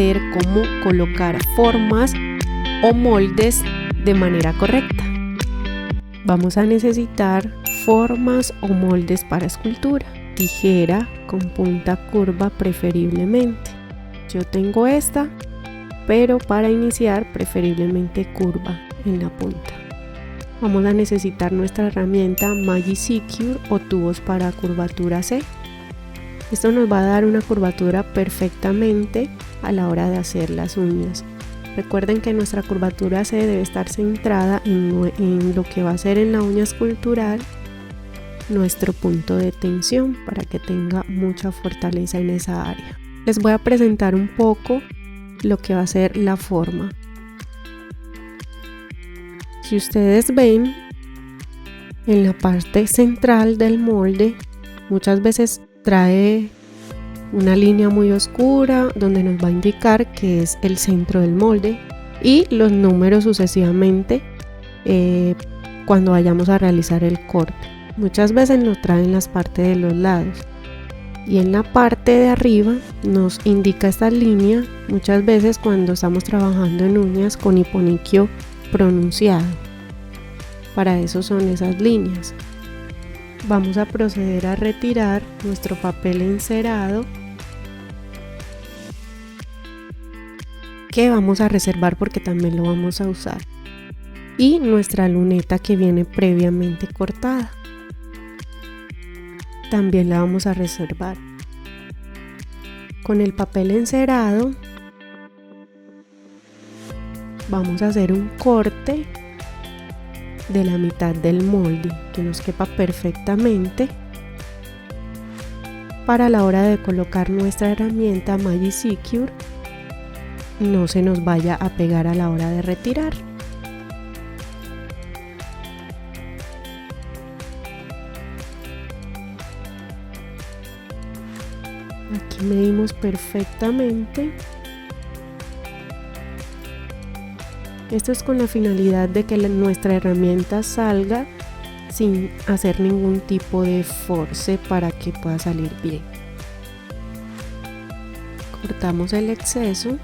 cómo colocar formas o moldes de manera correcta. Vamos a necesitar formas o moldes para escultura, tijera con punta curva preferiblemente. Yo tengo esta, pero para iniciar preferiblemente curva en la punta. Vamos a necesitar nuestra herramienta Magicure o tubos para curvatura C. Esto nos va a dar una curvatura perfectamente a la hora de hacer las uñas. Recuerden que nuestra curvatura C debe estar centrada en lo que va a ser en la uña escultural nuestro punto de tensión, para que tenga mucha fortaleza en esa área. Les voy a presentar un poco lo que va a ser la forma. Si ustedes ven, en la parte central del molde muchas veces trae una línea muy oscura donde nos va a indicar que es el centro del molde, y los números sucesivamente cuando vayamos a realizar el corte. Muchas veces nos traen las partes de los lados, y en la parte de arriba nos indica esta línea muchas veces cuando estamos trabajando en uñas con hiponiquio pronunciado. Para eso son esas líneas. Vamos a proceder a retirar nuestro papel encerado, que vamos a reservar porque también lo vamos a usar, y nuestra luneta que viene previamente cortada también la vamos a reservar. Con el papel encerado vamos a hacer un corte de la mitad del molde que nos quepa perfectamente para la hora de colocar nuestra herramienta Magicure no se nos vaya a pegar a la hora de retirar. Aquí medimos perfectamente. Esto es con la finalidad de que nuestra herramienta salga sin hacer ningún tipo de force para que pueda salir bien. Cortamos el exceso.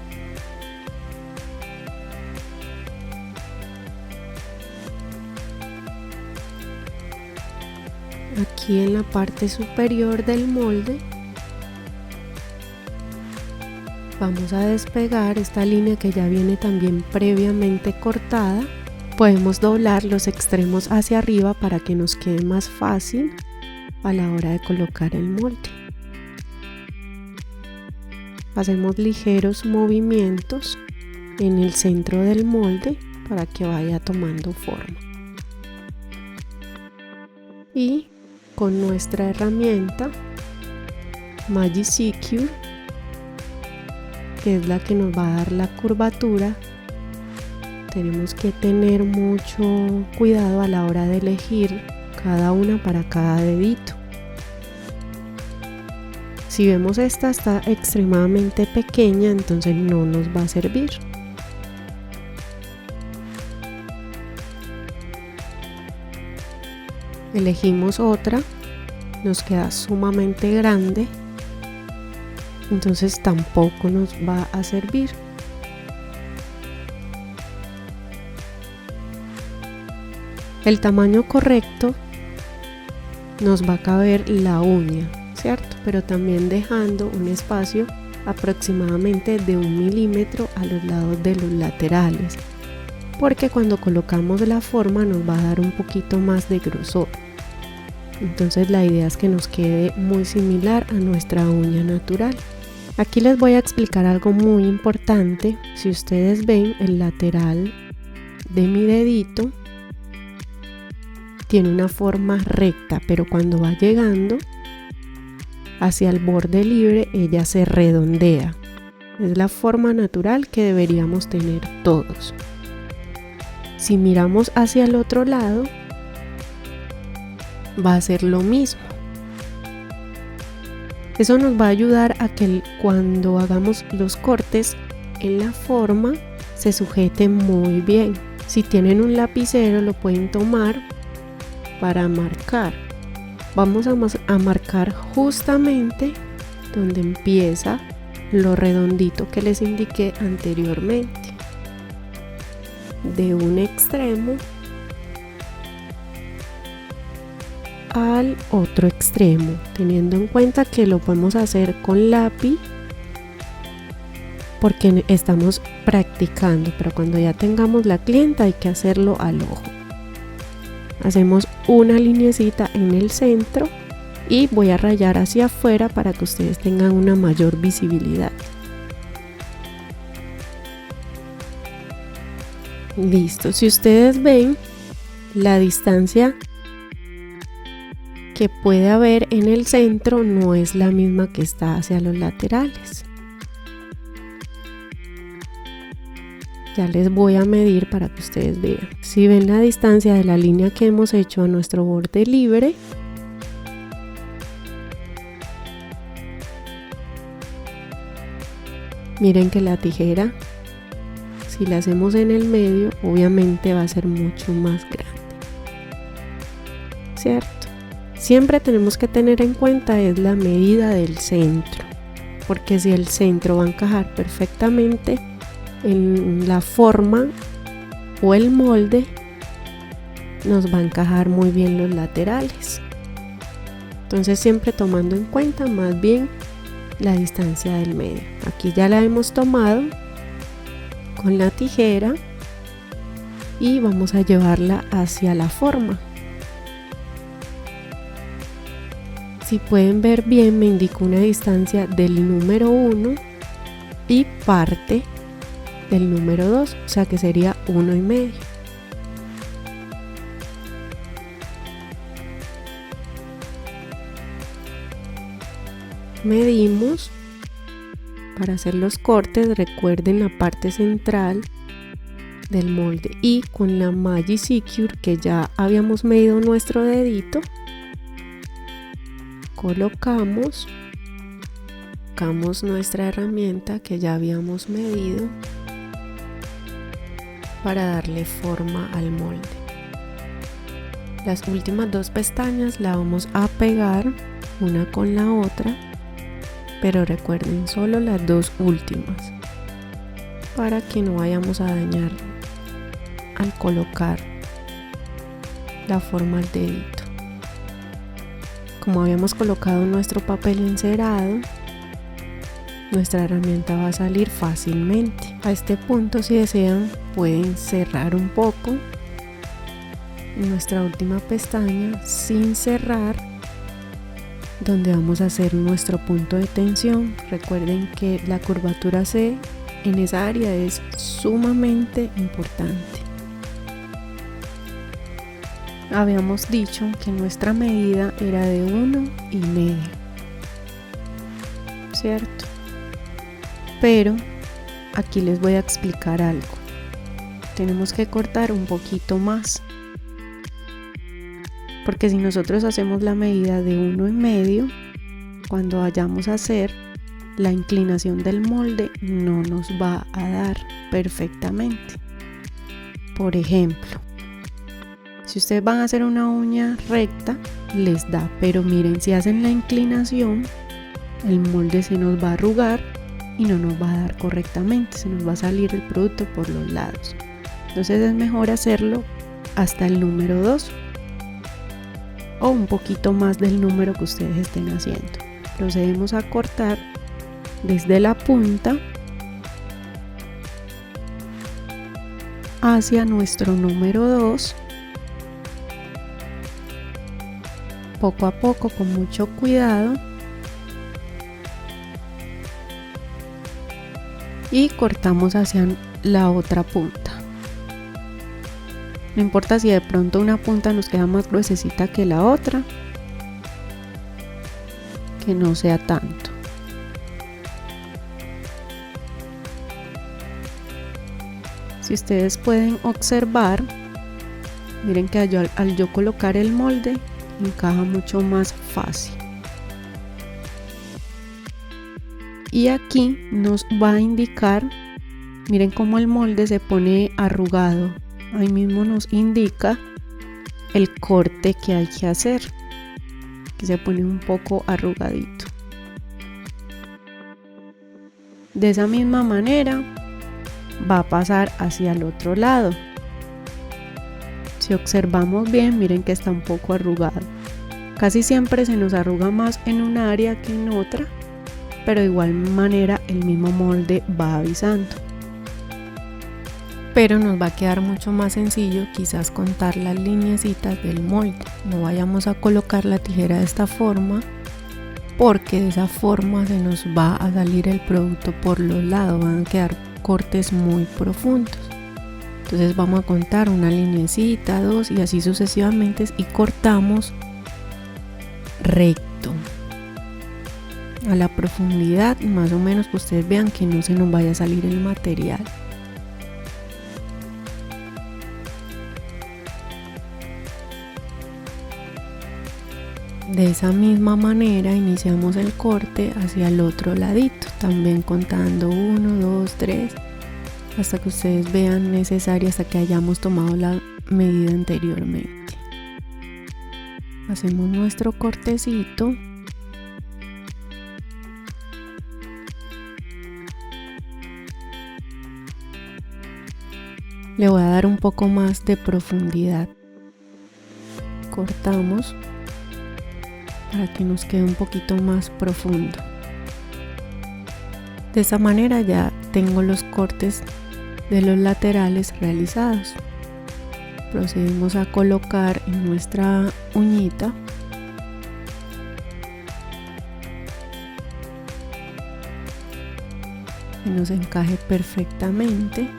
Aquí en la parte superior del molde vamos a despegar esta línea que ya viene también previamente cortada. Podemos doblar los extremos hacia arriba para que nos quede más fácil a la hora de colocar el molde. Hacemos ligeros movimientos en el centro del molde para que vaya tomando forma. Y con nuestra herramienta Magicure, que es la que nos va a dar la curvatura, tenemos que tener mucho cuidado a la hora de elegir cada una para cada dedito. Si vemos esta está extremadamente pequeña, entonces no nos va a servir. Elegimos otra, nos queda sumamente grande, entonces tampoco nos va a servir. El tamaño correcto nos va a caber la uña, ¿cierto? Pero también dejando un espacio aproximadamente de 1 milímetro a los lados de los laterales, porque cuando colocamos la forma nos va a dar un poquito más de grosor. Entonces la idea es que nos quede muy similar a nuestra uña natural. Aquí les voy a explicar algo muy importante. Si ustedes ven, el lateral de mi dedito tiene una forma recta, pero cuando va llegando hacia el borde libre ella se redondea. Es la forma natural que deberíamos tener todos. Si miramos hacia el otro lado, va a ser lo mismo. Eso nos va a ayudar a que cuando hagamos los cortes en la forma se sujete muy bien. Si tienen un lapicero lo pueden tomar para marcar. Vamos a marcar justamente donde empieza lo redondito que les indiqué anteriormente, de un extremo al otro extremo, teniendo en cuenta que lo podemos hacer con lápiz porque estamos practicando, pero cuando ya tengamos la clienta hay que hacerlo al ojo. Hacemos una lineecita en el centro y voy a rayar hacia afuera para que ustedes tengan una mayor visibilidad. Listo, si ustedes ven, la distancia que puede haber en el centro no es la misma que está hacia los laterales. Ya les voy a medir para que ustedes vean. Si ven la distancia de la línea que hemos hecho a nuestro borde libre, miren que la tijera, si la hacemos en el medio, obviamente va a ser mucho más grande, ¿cierto? Siempre tenemos que tener en cuenta es la medida del centro, porque si el centro va a encajar perfectamente en la forma o el molde, nos va a encajar muy bien los laterales. Entonces siempre tomando en cuenta más bien la distancia del medio. Aquí ya la hemos tomado con la tijera y vamos a llevarla hacia la forma. Si pueden ver bien, me indicó una distancia del número 1 y parte del número 2, o sea que sería 1,5. Medimos para hacer los cortes. Recuerden la parte central del molde y con la Magic Secure, que ya habíamos medido nuestro dedito, colocamos nuestra herramienta que ya habíamos medido para darle forma al molde. Las últimas dos pestañas la vamos a pegar una con la otra, pero recuerden solo las dos últimas para que no vayamos a dañar al colocar la forma al dedito. Como habíamos colocado nuestro papel encerado, nuestra herramienta va a salir fácilmente. A este punto, si desean, pueden cerrar un poco nuestra última pestaña sin cerrar, donde vamos a hacer nuestro punto de tensión. Recuerden que la curvatura C en esa área es sumamente importante. Habíamos dicho que nuestra medida era de 1,5, ¿cierto? Pero aquí les voy a explicar algo. Tenemos que cortar un poquito más, porque si nosotros hacemos la medida de 1,5, cuando vayamos a hacer la inclinación del molde no nos va a dar perfectamente. Por ejemplo, si ustedes van a hacer una uña recta, les da, pero miren, si hacen la inclinación, el molde se nos va a arrugar y no nos va a dar correctamente, se nos va a salir el producto por los lados. Entonces es mejor hacerlo hasta el número 2 o un poquito más del número que ustedes estén haciendo. Procedemos a cortar desde la punta hacia nuestro número 2, poco a poco, con mucho cuidado, y cortamos hacia la otra punta. No importa si de pronto una punta nos queda más gruesecita que la otra, que no sea tanto. Si ustedes pueden observar, miren que al yo colocar el molde encaja mucho más fácil. Y aquí nos va a indicar, miren cómo el molde se pone arrugado. Ahí mismo nos indica el corte que hay que hacer, que se pone un poco arrugadito. De esa misma manera va a pasar hacia el otro lado. Si observamos bien, miren que está un poco arrugado. Casi siempre se nos arruga más en un área que en otra, pero de igual manera el mismo molde va avisando. Pero nos va a quedar mucho más sencillo quizás contar las lineecitas del molde. No vayamos a colocar la tijera de esta forma, porque de esa forma se nos va a salir el producto por los lados, van a quedar cortes muy profundos. Entonces vamos a contar una lineecita, dos y así sucesivamente y cortamos recto a la profundidad más o menos que ustedes vean que no se nos vaya a salir el material. De esa misma manera iniciamos el corte hacia el otro ladito, también contando 1, 2, 3 hasta que ustedes vean necesario, hasta que hayamos tomado la medida anteriormente. Hacemos nuestro cortecito. Le voy a dar un poco más de profundidad. Cortamos para que nos quede un poquito más profundo. De esta manera ya tengo los cortes de los laterales realizados. Procedemos a colocar en nuestra uñita que nos encaje perfectamente.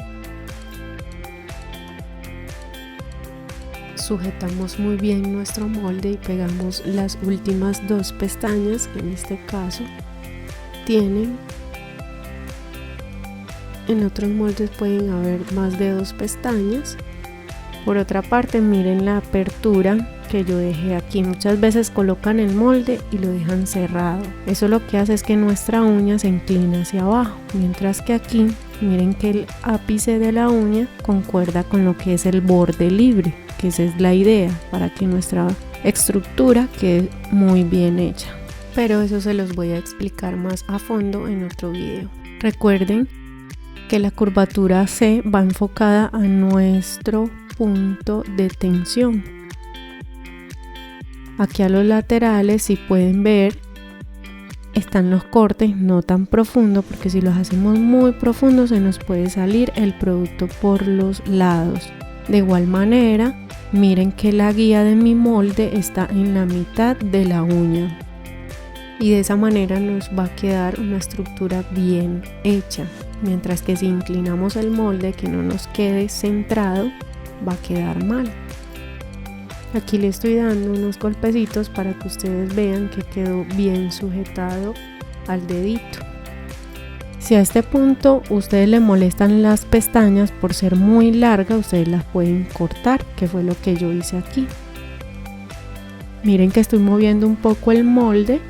Sujetamos muy bien nuestro molde y pegamos las últimas 2 pestañas que en este caso tienen. En otros moldes pueden haber más de 2 pestañas. Por otra parte, miren la apertura que yo dejé aquí. Muchas veces colocan el molde y lo dejan cerrado. Eso lo que hace es que nuestra uña se inclina hacia abajo, mientras que aquí miren que el ápice de la uña concuerda con lo que es el borde libre, que esa es la idea, para que nuestra estructura quede muy bien hecha. Pero eso se los voy a explicar más a fondo en otro video. Recuerden que la curvatura C va enfocada a nuestro punto de tensión. Aquí a los laterales, si pueden ver, están los cortes no tan profundos, porque si los hacemos muy profundos se nos puede salir el producto por los lados. De igual manera, miren que la guía de mi molde está en la mitad de la uña y de esa manera nos va a quedar una estructura bien hecha, mientras que si inclinamos el molde que no nos quede centrado va a quedar mal. Aquí le estoy dando unos golpecitos para que ustedes vean que quedó bien sujetado al dedito. Si a este punto ustedes le molestan las pestañas por ser muy largas, ustedes las pueden cortar, que fue lo que yo hice aquí. Miren que estoy moviendo un poco el molde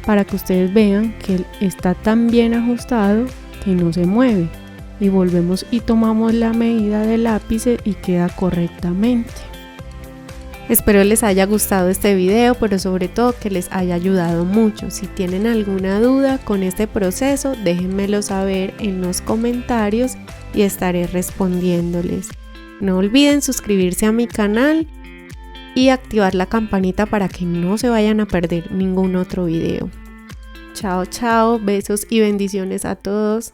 para que ustedes vean que está tan bien ajustado que no se mueve. Y volvemos y tomamos la medida del ápice y queda correctamente. Espero les haya gustado este video, pero sobre todo que les haya ayudado mucho. Si tienen alguna duda con este proceso, déjenmelo saber en los comentarios y estaré respondiéndoles. No olviden suscribirse a mi canal y activar la campanita para que no se vayan a perder ningún otro video. Chao, chao, besos y bendiciones a todos.